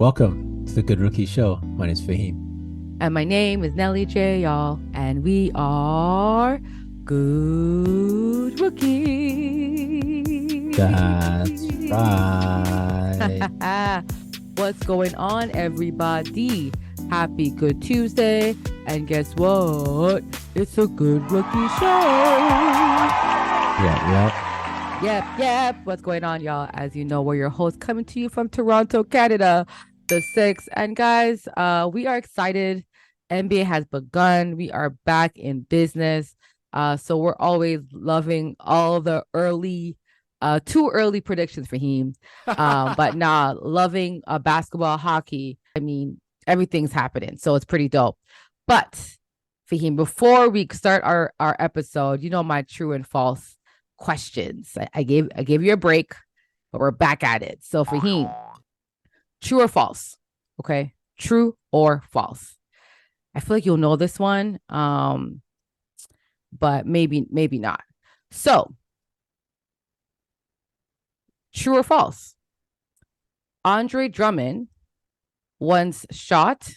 Welcome to the Good Rookie Show. My name is Faheem. And my name is Nelly J, y'all. And we are Good Rookie. That's right. What's going on, everybody? Happy Good Tuesday. And guess what? It's a Good Rookie Show. Yep. What's going on, y'all? As you know, we're your hosts coming to you from Toronto, Canada, the 6th. And guys, we are excited. NBA has begun. We are back in business. So we're always loving all the too early predictions for him. But now loving basketball, hockey. I mean, everything's happening. So it's pretty dope. But Faheem, before we start our episode, you know, my true and false questions. I gave you a break, but we're back at it. So Faheem, true or false? Okay. True or false? I feel like you'll know this one. But maybe not. So, true or false? Andre Drummond once shot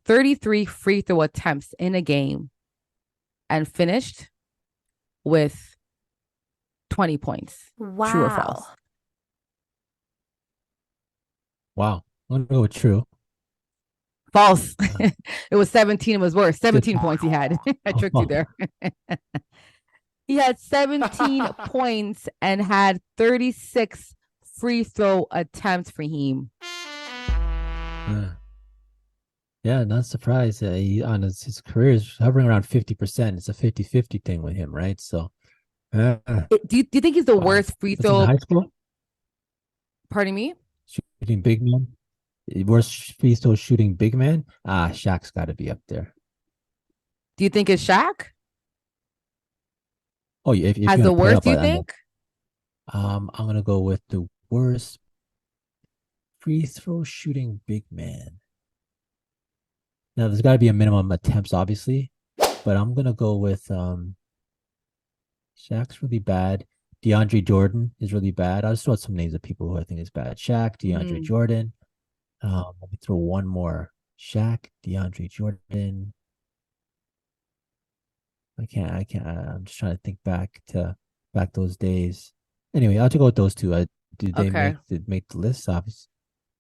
33 free throw attempts in a game and finished with 20 points. Wow. True or false? Wow. I'm going to go with true. False. It was 17. It was worse. 17 points he had. I tricked you there. He had 17 points and had 36 free throw attempts for him. Yeah, not surprised. His career is hovering around 50%. It's a 50-50 thing with him, right? So, Do you think he's the worst free throw? High school? Pardon me? Shooting big man? Worst free throw shooting big man? Shaq's got to be up there. Do you think it's Shaq? Oh, if As the worst, do you think? I'm gonna go with the worst free throw shooting big man. Now, there's got to be a minimum attempts, obviously, but I'm gonna go with Shaq's really bad. DeAndre Jordan is really bad. I'll just throw out some names of people who I think is bad. Shaq, DeAndre Jordan. Let me throw one more. Shaq, DeAndre Jordan. I can't. I'm just trying to think back those days. Anyway, I'll have to go with those two. Did they make the list? Obviously.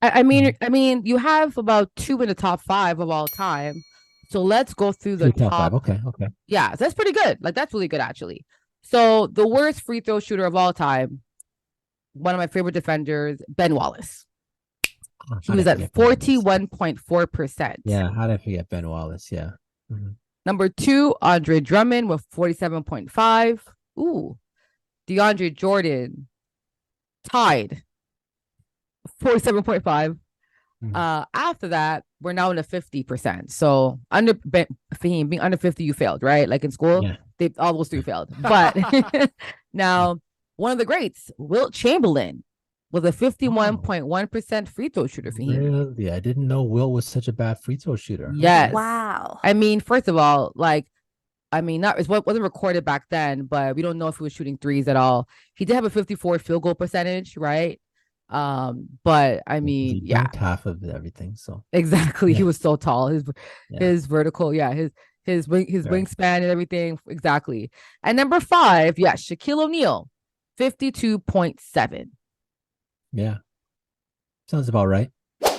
I mean, you have about 2 in the top 5 of all time. So let's go through the top 5. Okay. Yeah, that's pretty good. Like, that's really good, actually. So the worst free throw shooter of all time, one of my favorite defenders, Ben Wallace. He was at 41.4%. Yeah, how did I forget Ben Wallace? Yeah. Mm-hmm. Number 2, Andre Drummond with 47.5. Ooh. DeAndre Jordan tied 47.5. Mm-hmm. After that, we're now in the 50%. So being under 50, you failed, right? Like in school, all those 3 failed. But now, one of the greats, Wilt Chamberlain, with a 51.1% free throw shooter for him. Really? I didn't know Wilt was such a bad free throw shooter. Yes. Wow. I mean, first of all, it wasn't recorded back then, but we don't know if he was shooting threes at all. He did have a 54 field goal percentage, right? But I mean, he half of everything. So exactly, he was so tall. His vertical, his wingspan and everything. Exactly. And number 5, Shaquille O'Neal, 52.7. Yeah. Sounds about right.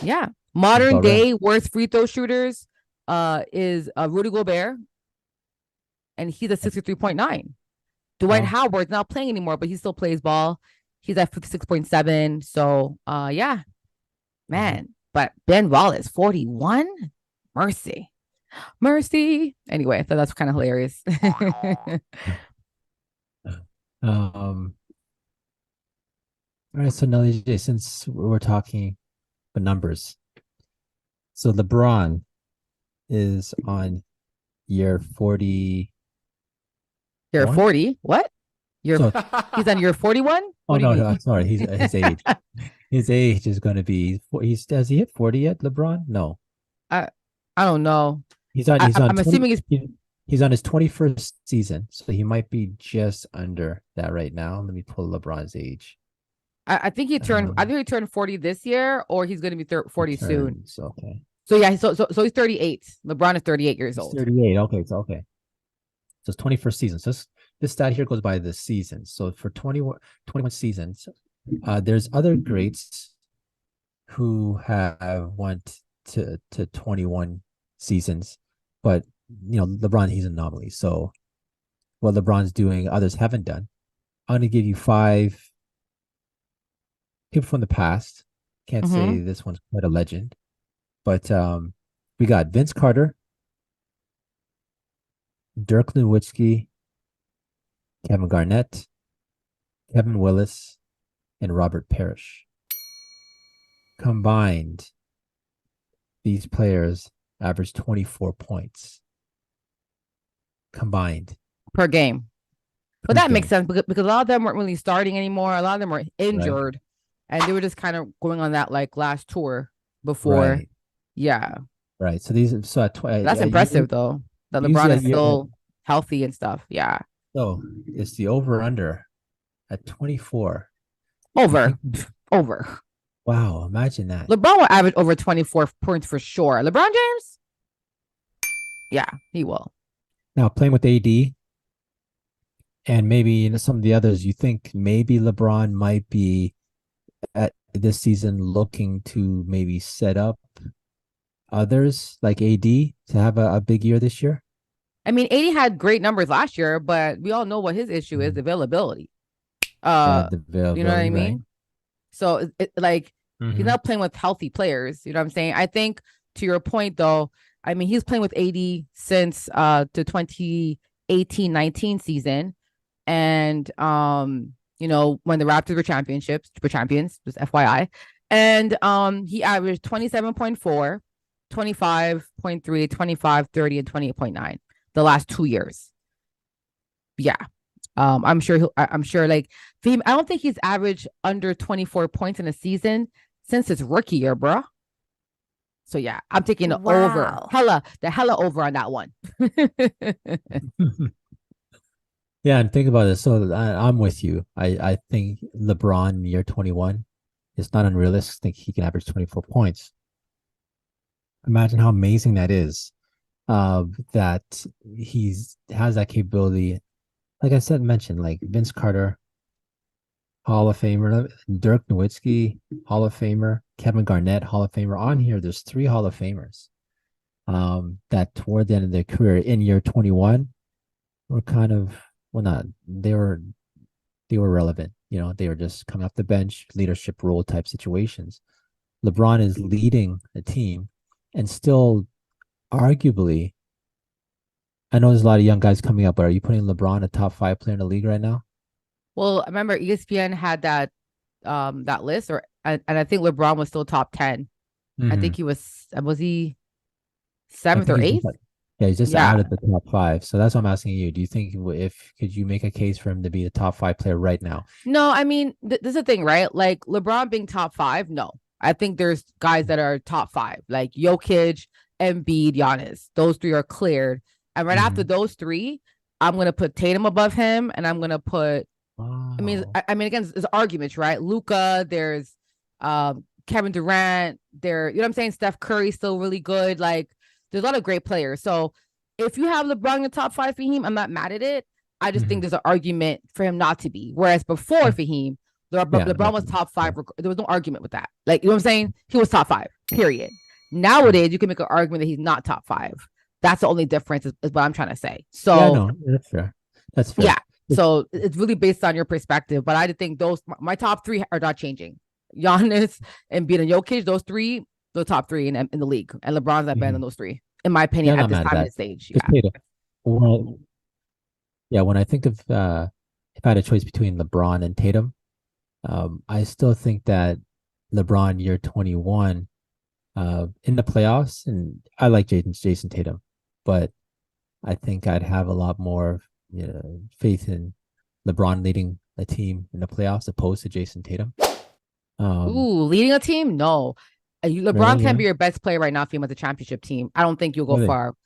Yeah. Modern day worst free throw shooters is Rudy Gobert. And he's at 63.9. Dwight Howard's not playing anymore, but he still plays ball. He's at 56.7. So man. But Ben Wallace, 41. Mercy. Anyway, I thought that's kind of hilarious. All right, so Nelly J, since we're talking the numbers, so LeBron is on year 40. Year 40? What? He's on year 41? Oh, no, sorry. His age. His age is going to be. Has he hit 40 yet, LeBron? No. I don't know. I'm assuming he's on his 21st season, so he might be just under that right now. Let me pull LeBron's age. I think he turned. I think he turned 40 this year, or he's going to be 40 soon. Turns, okay. So yeah, so he's 38. LeBron is 38 years He's old. 38. Okay, so okay. So it's 21st season. So this stat here goes by the seasons. So for 21 seasons, there's other greats who have went to 21 seasons, but LeBron, he's an anomaly. So what LeBron's doing, others haven't done. I'm going to give you 5 people from the past. Can't say this one's quite a legend, but we got Vince Carter, Dirk Nowitzki, Kevin Garnett, Kevin Willis, and Robert Parrish. Combined, these players averaged 24 points. Combined. Per game. But that makes sense because a lot of them weren't really starting anymore. A lot of them were injured. Right. And they were just kind of going on that like last tour before. Right. Yeah. Right. So these that's impressive though. That LeBron is still healthy and stuff. Yeah. So it's the over-under at 24. Over. Wow, imagine that. LeBron will average over 24 points for sure. LeBron James? Yeah, he will. Now, playing with AD and maybe some of the others, you think maybe LeBron might be at this season looking to maybe set up others like AD to have a big year this year? I mean, AD had great numbers last year, but we all know what his issue is, availability. You know what I mean? Right. So he's not playing with healthy players. You know what I'm saying? I think to your point though, I mean, he's playing with AD since the 2018-19 season. And when the Raptors were champions, just FYI. And he averaged 27.4, 25.3, 25, 30, and 28.9 the last 2 years. Yeah. I'm sure like Faheem, I don't think he's averaged under 24 points in a season since his rookie year, bro. So yeah, I'm taking the over. Hella over on that one. Yeah, and think about it. So I'm with you. I think LeBron year 21 is not unrealistic. I think he can average 24 points. Imagine how amazing that is. That has that capability. Like I said, mentioned like Vince Carter, Hall of Famer, Dirk Nowitzki, Hall of Famer, Kevin Garnett, Hall of Famer. On here, there's 3 Hall of Famers that toward the end of their career in year 21 were kind of, well, not, they were relevant. They were just coming off the bench, leadership role type situations. LeBron is leading a team and still arguably, I know there's a lot of young guys coming up, but are you putting LeBron a top 5 player in the league right now? Well, I remember ESPN had that list, and I think LeBron was still top 10. I think he was he 7th or 8th? He's just out of the top 5. So that's what I'm asking you. Do you think could you make a case for him to be a top 5 player right now? No, I mean, this is the thing, right? Like LeBron being top 5, no. I think there's guys that are top 5, like Jokic, Embiid, Giannis. Those 3 are cleared. And right after those 3, I'm going to put Tatum above him, and I'm going to put I mean, again, there's arguments, right? Luka, there's Kevin Durant, you know what I'm saying? Steph Curry's still really good. Like, there's a lot of great players. So if you have LeBron in the top 5 for him, I'm not mad at it. I just think there's an argument for him not to be. Whereas before for him, LeBron was top 5. There was no argument with that. Like, you know what I'm saying? He was top 5, period. Nowadays, you can make an argument that he's not top 5. That's the only difference is what I'm trying to say. So yeah, no, that's fair. That's fair. Yeah. So it's really based on your perspective. But I think my top 3 are not changing. Giannis, Embiid, and Jokic, those 3, the top 3 in the league. And LeBron's not better than those 3, in my opinion, at this time and stage. Yeah. When I think of if I had a choice between LeBron and Tatum, I still think that LeBron year 21 in the playoffs, and I like Jason Tatum, but I think I'd have a lot more faith in LeBron leading a team in the playoffs opposed to Jason Tatum. Leading a team? No. LeBron can be your best player right now if he has a championship team. I don't think you'll go far.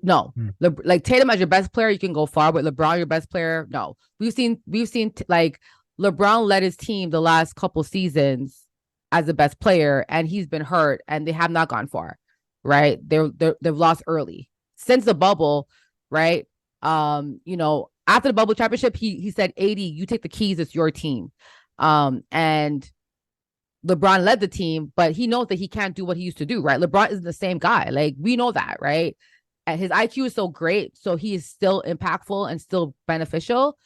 Like Tatum as your best player, you can go far, but LeBron, your best player, no. We've seen like LeBron led his team the last couple seasons as the best player, and he's been hurt, and they have not gone far. Right? They've lost early since the bubble. Right? After the bubble championship, he said, "AD, you take the keys. It's your team." And LeBron led the team, but he knows that he can't do what he used to do, right? LeBron isn't the same guy. Like, we know that, right? And his IQ is so great, so he is still impactful and still beneficial.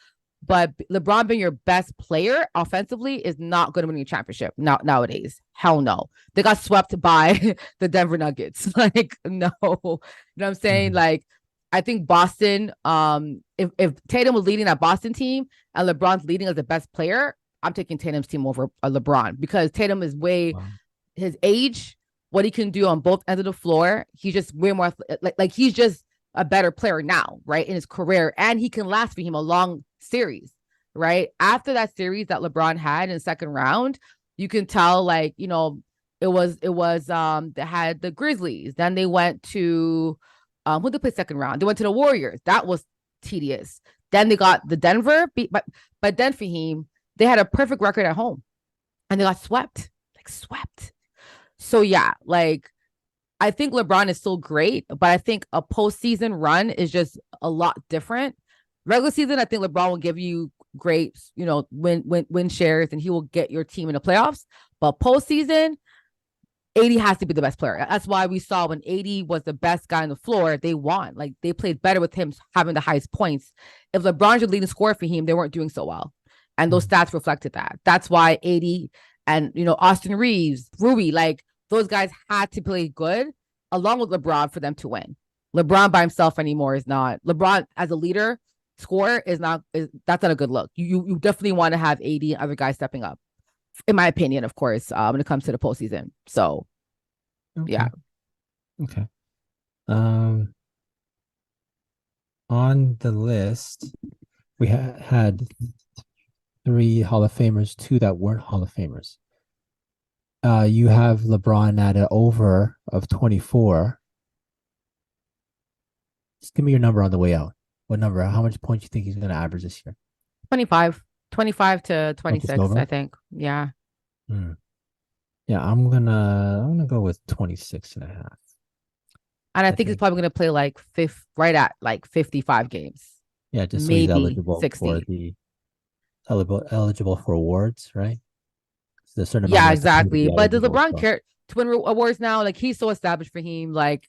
But LeBron being your best player offensively is not going to win you a championship nowadays. Hell no. They got swept by the Denver Nuggets. Like, no. You know what I'm saying? Mhm. Like, I think Boston, if Tatum was leading that Boston team and LeBron's leading as the best player, I'm taking Tatum's team over LeBron, because Tatum is way Wow. his age, what he can do on both ends of the floor. He's just way more like he's just a better player now, right, in his career, and he can last for him a long series, right? After that series that LeBron had in the second round, you can tell, like, they had the Grizzlies, then they went to who did they play second round? They went to the Warriors. That was tedious. Then they got the Denver, but then Faheem, they had a perfect record at home and they got swept, like swept. So yeah, like, I think LeBron is still great, but I think a postseason run is just a lot different. Regular season, I think LeBron will give you great, win shares, and he will get your team in the playoffs. But postseason, AD has to be the best player. That's why we saw when AD was the best guy on the floor, they won. Like, they played better with him having the highest points. If LeBron's your leading scorer for him, they weren't doing so well. And those stats reflected that. That's why AD and, Austin Reeves, Ruby, like, those guys had to play good along with LeBron for them to win. LeBron by himself anymore is not. LeBron as a leader, scorer, that's not a good look. You definitely want to have AD and other guys stepping up, in my opinion, of course, when it comes to the postseason. So, Okay. yeah. Okay. Um, on the list, we had 3 Hall of Famers, 2 that weren't Hall of Famers. You have LeBron at an over of 24. Just give me your number on the way out. What number? How much points you think he's going to average this year? 25 to Like this 26, I over? think. Yeah. Hmm. Yeah, I'm gonna go with 26 and a half. And I I think he's think. probably going to play like right at like 55 games, Yeah, just so he's maybe eligible for 60. the eligible for awards, right? There's a certain amount he Yeah, has to play to exactly. be But does eligible. LeBron So, care to win awards now? Like, he's so established for him. Like,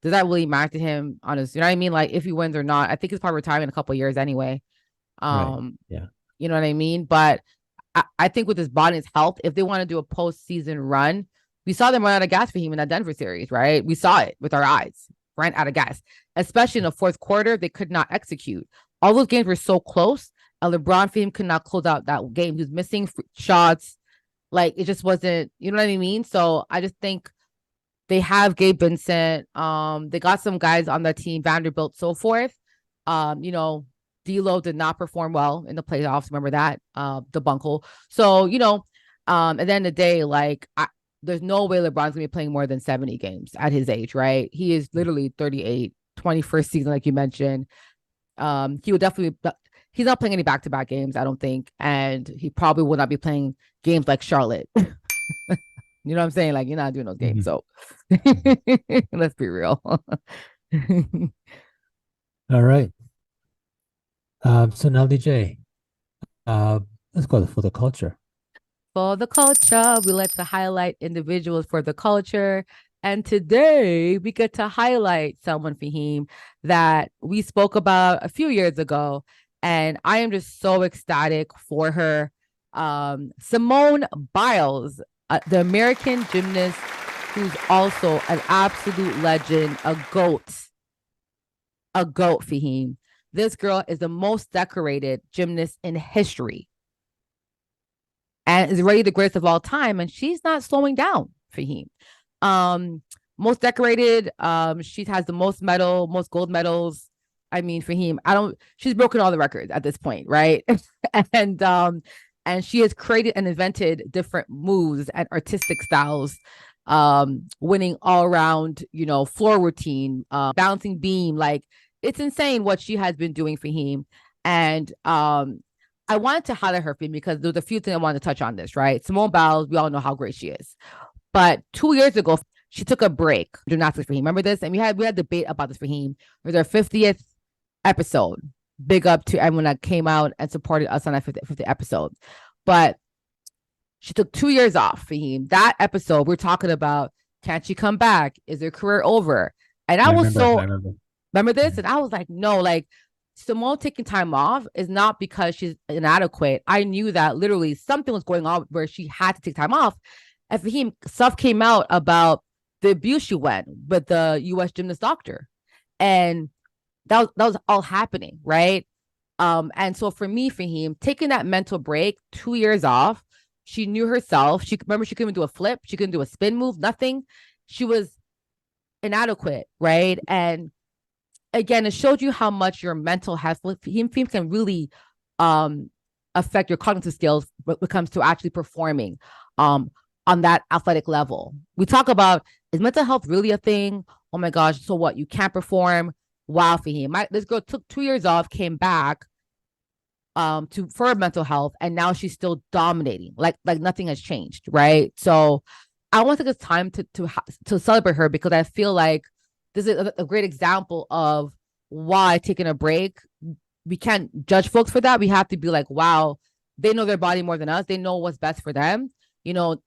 does that really matter to him on his, you know what I mean? Like, if he wins or not, I think he's probably retiring in a couple of years anyway. right. Um, Yeah. you know what I mean? But I think with his body and his health, if they want to do a postseason run, we saw them run out of gas for him in that Denver series, right? We saw it with our eyes, ran out of gas, especially in the fourth quarter. They could not execute. All those games were so close, and LeBron for him could not close out that game. He was missing shots. Like, it just wasn't, you know what I mean? So I just think they have Gabe Vincent. They got some guys on the team, Vanderbilt, so forth. D'Lo did not perform well in the playoffs. Remember that, the bungle. So, at the end of the day, like, there's no way LeBron's gonna be playing more than 70 games at his age, right? He is literally 38, 21st season, like you mentioned. He would definitely. He's not playing any back-to-back games, I don't think, and he probably will not be playing games like Charlotte. You know what I'm saying? Like, you're not doing those games. Mhm. So let's be real. All right. So now, DJ, uh, let's go for the culture. For the culture, we like to highlight individuals for the culture. And today we get to highlight someone, Faheem, that we spoke about a few years ago. And I am just so ecstatic for her. Simone Biles, the American gymnast, who's also an absolute legend, a goat, Faheem. This girl is the most decorated gymnast in history and is really the greatest of all time. And she's not slowing down, Faheem. Most decorated. She has the most gold medals. I mean, Faheem, she's broken all the records at this point, right? and she has created and invented different moves and artistic styles, winning all around, floor routine, bouncing beam. Like, it's insane what she has been doing, Faheem. And I wanted to highlight her thing because there's a few things I wanted to touch on this, right? Simone Biles, we all know how great she is. But 2 years ago, she took a break. Gymnastics for him. Remember this? And we had debate about this for him. It was our 50th episode. Big up to everyone that came out and supported us on that 50th episode. But she took 2 years off for him. That episode, we're talking about, can she come back? Is her career over? And I I was remember. I so, remember. remember this? Mhm. And I was like, no, like Simone taking time off is not because she's inadequate. I knew that literally something was going on where she had to take time off. And for him, stuff came out about the abuse she went with the U.S. gymnast doctor. And that was all happening, right? And so for me, for him, taking that mental break, 2 years off, she knew herself. She remember she couldn't do a flip, she couldn't do a spin move, nothing. She was inadequate, right? And again, it showed you how much your mental health him can really um affect your cognitive skills when it comes to actually performing um on that athletic level. We talk about, is mental health really a thing? Oh my gosh, so what? You can't perform. Wow, for him. This girl took 2 years off, came back to for her mental health, and now she's still dominating. Like nothing has changed, right? So I want to take this time to celebrate her because I feel like this is a great example of why taking a break, we can't judge folks for that. We have to be like, wow, they know their body more than us. They know what's best for them. You know,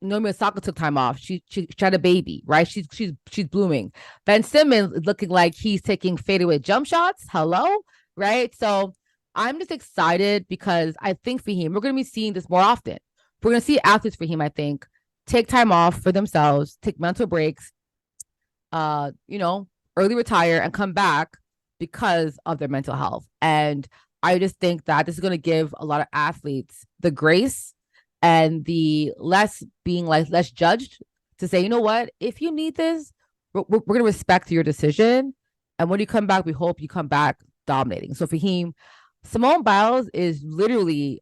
Naomi Osaka took time off. She had a baby, right? She's blooming. Ben Simmons is looking like he's taking fadeaway jump shots. Hello, right? So I'm just excited because I think for him, we're going to be seeing this more often. We're going to see athletes for him, I think, take time off for themselves, take mental breaks, you know, early retire and come back because of their mental health. And I just think that this is going to give a lot of athletes the grace and the less being like less judged to say, you know what, if you need this, we're going to respect your decision. And when you come back, we hope you come back dominating. So for him, Simone Biles is literally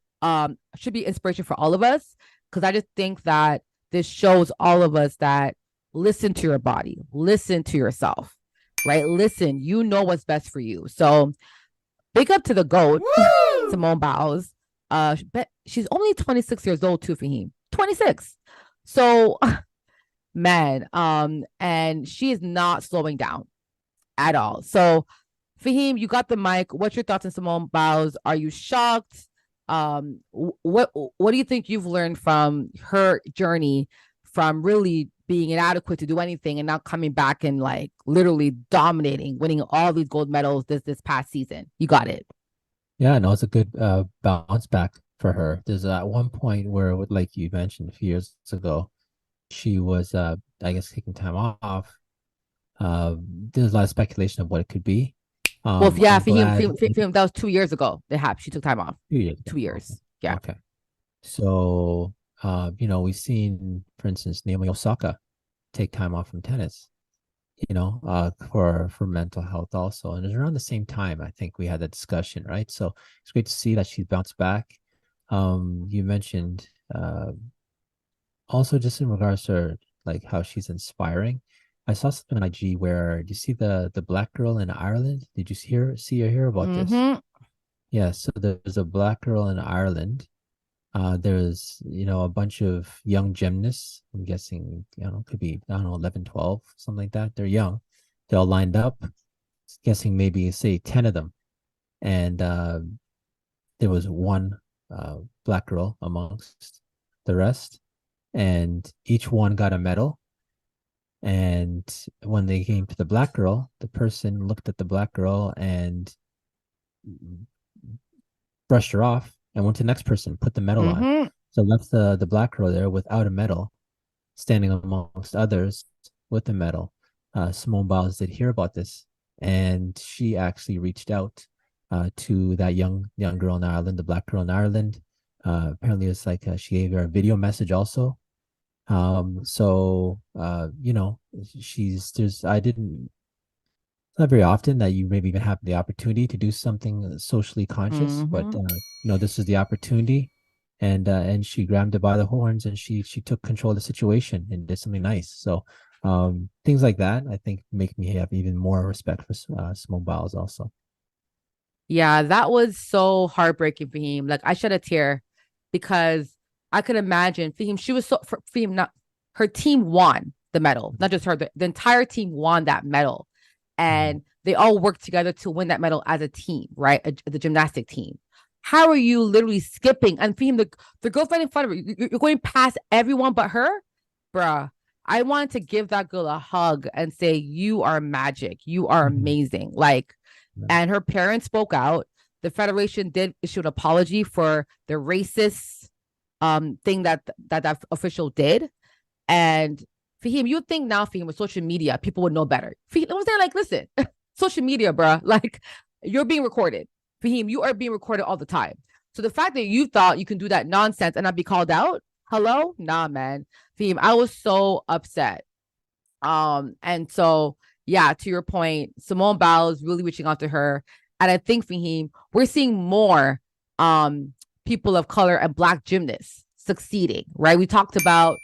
should be inspiration for all of us, because I just think that this shows all of us that listen to your body, listen to yourself, right? Listen, you know what's best for you. So big up to the GOAT, Simone Biles. She's only 26 years old too, Faheem. 26. So man, and she is not slowing down at all. So Faheem, you got the mic. What's your thoughts on Simone Biles? Are you shocked? What do you think you've learned from her journey from really being inadequate to do anything and now coming back and like literally dominating, winning all these gold medals this past season? You got it. Yeah, no, it's a good bounce back for her. There's at one point where, like you mentioned a few years ago, she was, I guess, taking time off. There's a lot of speculation of what it could be. Well, yeah, I'm for him, glad. that was 2 years ago. They have she took time off. 2 years ago. 2 years. Yeah. Okay. So, we've seen, for instance, Naomi Osaka take time off from tennis, for mental health also. And it was around the same time, I think we had that discussion, right? So it's great to see that she's bounced back. You mentioned also just in regards to like how she's inspiring. I saw something on IG where, do you see the black girl in Ireland? Did you see or hear about this? Mm-hmm. Yeah, so there's a black girl in Ireland. There's, a bunch of young gymnasts. I'm guessing, could be, I don't know, 11, 12, something like that. They're young. They're all lined up. Guessing maybe, say, 10 of them. And there was one black girl amongst the rest. And each one got a medal. And when they came to the black girl, the person looked at the black girl and brushed her off and went to the next person, put the medal on. Mm-hmm. So left the black girl there without a medal, standing amongst others with a medal. Simone Biles did hear about this, and she actually reached out to that young girl in Ireland, the black girl in Ireland. Apparently, it's like she gave her a video message also. I didn't, not very often that you maybe even have the opportunity to do something socially conscious, but Mm-hmm. this is the opportunity, and she grabbed it by the horns and she took control of the situation and did something nice. So things like that I think make me have even more respect for Simone Biles also. Yeah, that was so heartbreaking for him. Like I shed a tear because I could imagine for him. She was so for him. Not her team won the medal, not just her. The entire team won that medal, Mm-hmm. and they all worked together to win that medal as a team, right? The gymnastic team. How are you literally skipping? And for him, the girl right in front of her, you're going past everyone but her, bruh. I wanted to give that girl a hug and say, "You are magic. You are Mm-hmm. amazing." Like, and her parents spoke out. The federation did issue an apology for the racist thing that official did. And for him, you think now for him with social media, people would know better. For him, I was there like, listen, social media, bro, like you're being recorded. For him, you are being recorded all the time. So the fact that you thought you can do that nonsense and not be called out, hello, nah, man. For him, I was so upset. And so yeah, to your point, Simone Biles really reaching out to her. And I think for him, we're seeing more people of color and black gymnasts succeeding, right? We talked about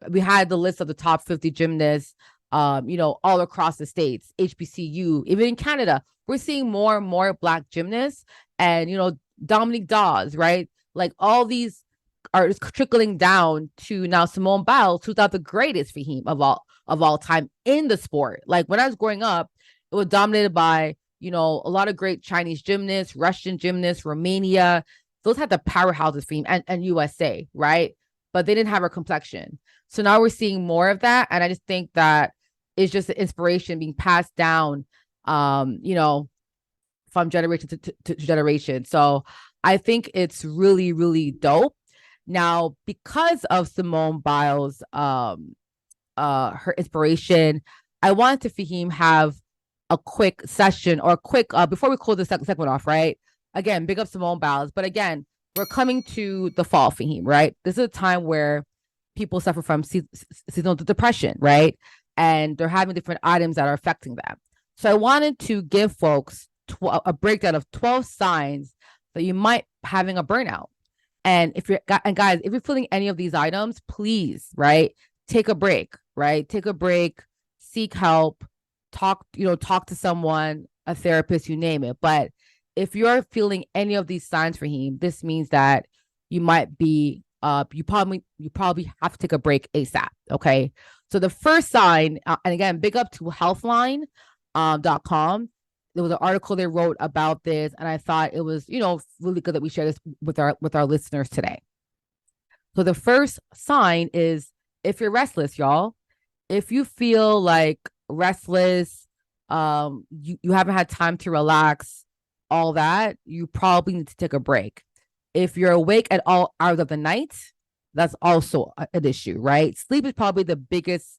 we had the list of the top 50 gymnasts, all across the states, HBCU, even in Canada. We're seeing more and more black gymnasts and Dominique Dawes, right? Like all these are trickling down to now Simone Biles, who thought the greatest for him of all time in the sport. Like when I was growing up, it was dominated by, a lot of great Chinese gymnasts, Russian gymnasts, Romania. Those had the powerhouses for him and USA, right? But they didn't have her complexion. So now we're seeing more of that. And I just think that it's just the inspiration being passed down, from generation to generation. So I think it's really, really dope. Now, because of Simone Biles, her inspiration, I wanted to Fahim have a quick session or a quick before we close the segment off, right? Again, big up Simone Biles, but again, we're coming to the fall, Fahim, right? This is a time where people suffer from seasonal depression, right? And they're having different items that are affecting them. So I wanted to give folks a breakdown of 12 signs that you might having a burnout. And guys, if you're feeling any of these items, please, right, take a break, right? Take a break, seek help, talk to someone, a therapist, you name it. But if you're feeling any of these signs for him, this means that you might be you probably have to take a break ASAP. Okay. So the first sign, and again, big up to healthline.com. There was an article they wrote about this, and I thought it was, really good that we share this with our listeners today. So the first sign is if you're restless, y'all. If you feel like restless, you haven't had time to relax, all that, you probably need to take a break. If you're awake at all hours of the night, that's also an issue, right? Sleep is probably the biggest,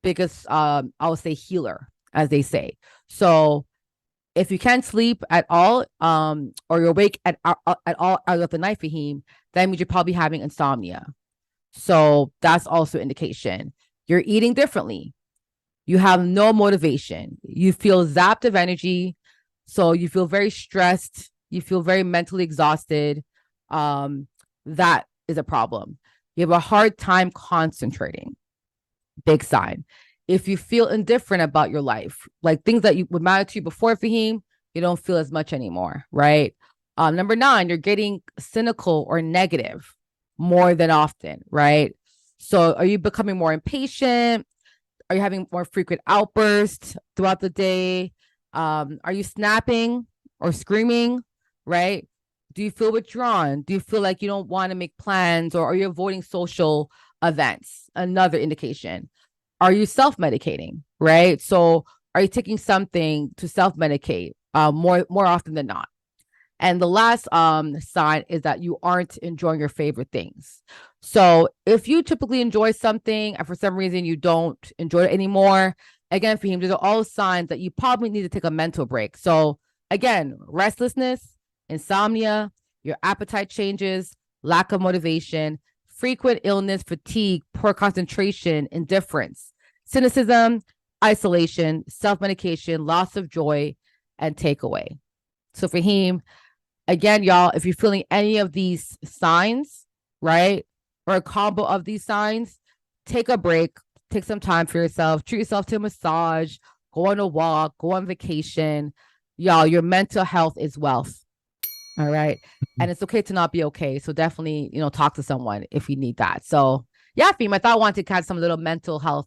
I would say healer, as they say. So if you can't sleep at all, or you're awake at all hours of the night, Fahim, that means you're probably having insomnia. So that's also indication. You're eating differently. You have no motivation. You feel zapped of energy. So you feel very stressed. You feel very mentally exhausted. That is a problem. You have a hard time concentrating. Big sign. If you feel indifferent about your life, like things that you would matter to you before, Fahim, you don't feel as much anymore, right? Number 9, you're getting cynical or negative more than often, right? So are you becoming more impatient? Are you having more frequent outbursts throughout the day? Are you snapping or screaming, right? Do you feel withdrawn? Do you feel like you don't want to make plans, or are you avoiding social events? Another indication. Are you self-medicating, right? So are you taking something to self-medicate more often than not? And the last sign is that you aren't enjoying your favorite things. So if you typically enjoy something and for some reason you don't enjoy it anymore, again, for him, these are all signs that you probably need to take a mental break. So again, restlessness, insomnia, your appetite changes, lack of motivation, frequent illness, fatigue, poor concentration, indifference, cynicism, isolation, self-medication, loss of joy, and takeaway. So for him, again, y'all, if you're feeling any of these signs, right, or a combo of these signs, take a break, take some time for yourself, treat yourself to a massage, go on a walk, go on vacation, y'all, your mental health is wealth. All right. Mhm. And it's okay to not be okay. So definitely, talk to someone if you need that. So yeah, Fim, I thought I wanted to catch some little mental health,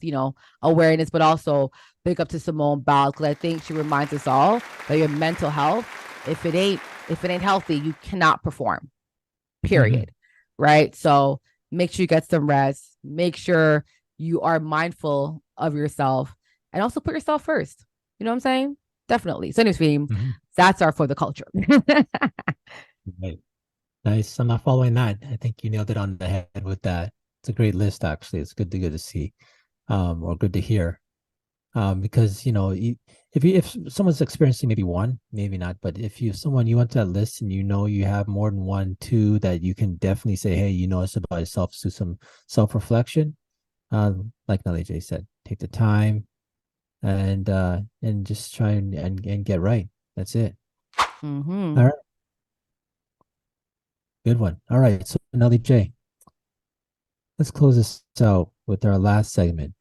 awareness, but also big up to Simone Biles, because I think she reminds us all that your mental health, if it ain't healthy, you cannot perform. Mhm. Period. Right. So make sure you get some rest. Make sure you are mindful of yourself and also put yourself first. You know what I'm saying? Definitely. So anyways, Fim, Mhm. that's our for the culture. Right. Nice. I'm not following that. I think you nailed it on the head with that. It's a great list, actually. It's good to see, or good to hear. Because if someone's experiencing maybe one, maybe not, but if someone you went to that list and you have more than one, two that you can definitely say, hey, it's about yourself, do some self-reflection. Like Nelly J said, take the time and just try and get right. That's it. Mm-hmm. All right, good one. All right, so Nelly J, let's close this out with our last segment,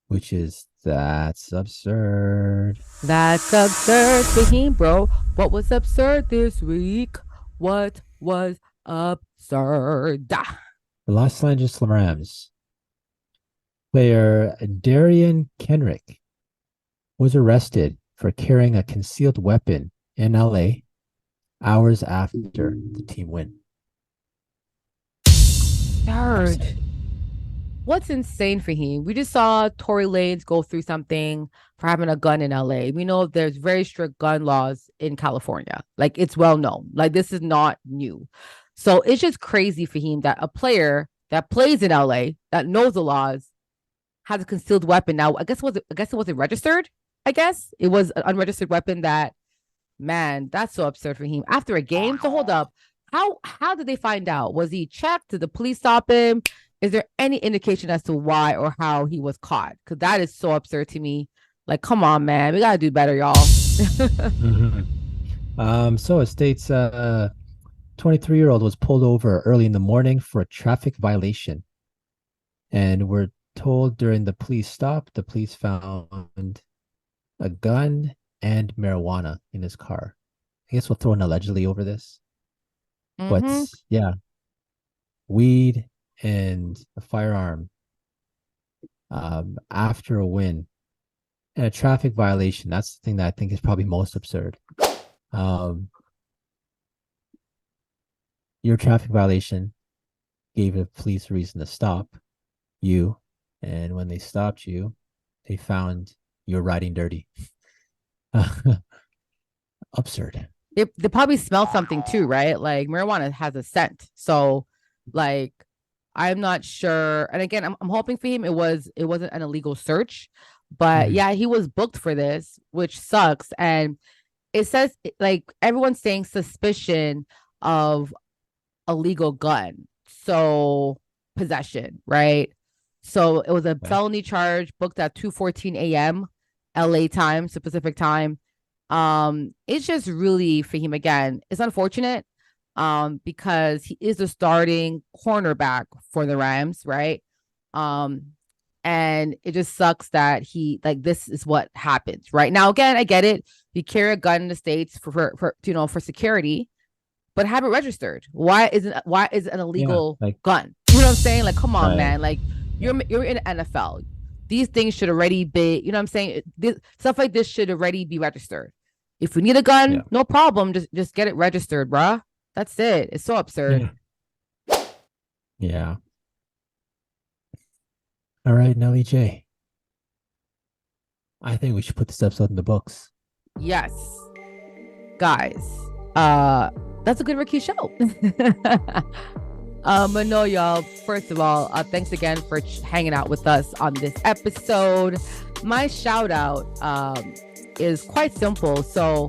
which is that's absurd. That's absurd. Fahim, bro. What was absurd this week? What was absurd? The Los Angeles Rams player Derion Kendrick was arrested for carrying a concealed weapon in LA hours after the team win. Absurd. Absurd. What's insane for him? We just saw Tory Lanez go through something for having a gun in LA. We know there's very strict gun laws in California. Like it's well known. Like this is not new. So it's just crazy for him that a player that plays in LA that knows the laws has a concealed weapon. Now, I guess it wasn't registered. I guess it was an unregistered weapon that man, that's so absurd for him. After a game, so hold up. How did they find out? Was he checked? Did the police stop him? Is there any indication as to why or how he was caught? Because that is so absurd to me. Like, come on, man. We gotta do better, y'all. Mhm. So it states 23-year-old was pulled over early in the morning for a traffic violation. And we're told during the police stop, the police found a gun and marijuana in his car. I guess we'll throw an allegedly over this. Mm-hmm. But yeah, weed and a firearm after a win and a traffic violation. That's the thing that I think is probably most absurd. Um, your traffic violation gave the police a reason to stop you. And when they stopped you, they found you're riding dirty. Absurd. They probably smell something too, right? Like marijuana has a scent. So like I'm not sure. And again, I'm hoping for him it wasn't an illegal search. But Mhm. yeah, he was booked for this, which sucks. And it says like everyone's saying suspicion of a legal gun. So possession, right? So it was a Okay. felony charge booked at 2:14 a.m. LA time, so Pacific time. It's just really for him again. It's unfortunate because he is the starting cornerback for the Rams, right? Um and it just sucks that he like this is what happens right now. Again, I get it. You carry a gun in the states for security, but have it registered. Why is it an Yeah. illegal Like, gun? You know what I'm saying? Like, come on, right. man. Like Yeah. you're in the NFL. These things should already be, you know what I'm saying? Stuff like this should already be registered. If we need a Yeah. gun, no problem. Just get it registered, bruh. That's it. It's so absurd. Yeah. Yeah. All right, Nelly J. I think we should put this episode in the books. Yes, guys. Uh, that's a good Ricky show. But no, y'all. First of all, thanks again for hanging out with us on this episode. My shout out is quite simple. So,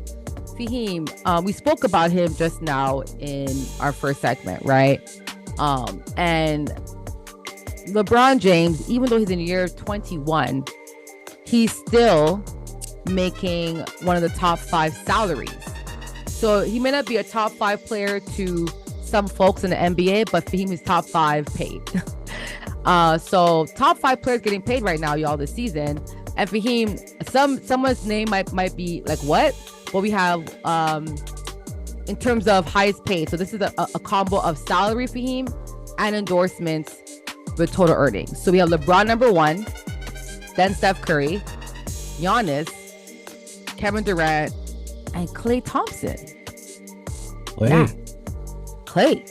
Faheem, we spoke about him just now in our first segment, right? And LeBron James, even though he's in year 21, he's still making one of the top 5 salaries. So he may not be a top 5 player to some folks in the NBA, but for him, he's top 5 paid. So top 5 players getting paid right now, y'all, this season. And for him, someone's name might be like, what? what we have in terms of highest paid. So this is a combo of salary for him and endorsements with total earnings. So we have LeBron number 1, then Steph Curry, Giannis, Kevin Durant, and Klay Thompson. Wait. Yeah. Klay.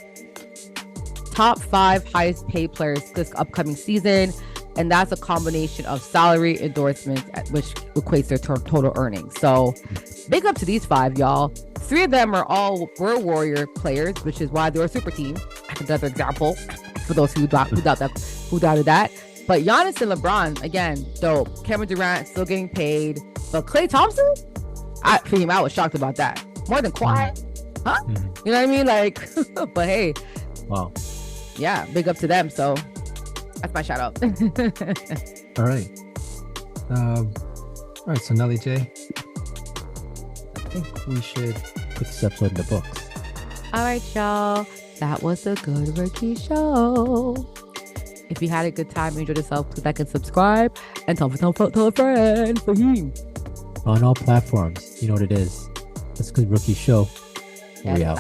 Top 5 highest paid players this upcoming season. And that's a combination of salary, endorsements, which equates their total earnings. So big up to these 5, y'all. 3 of them were Warrior players, which is why they're a super team. Another example for those who doubted that. But Giannis and LeBron, again, dope. Kevin Durant still getting paid. But Klay Thompson, I was shocked about that. More than Kawhi. Huh? Mm-hmm. You know what I mean? Like, but hey. Wow. Yeah, big up to them. So that's my shout out. All right. All right, so Nelly J, I think we should put this episode in the books. All right, y'all. That was a good rookie show. If you had a good time, enjoyed yourself, click like and subscribe, and tell a friend. Faheem. On all platforms, you know what it is. That's a good rookie show. Yes, we out.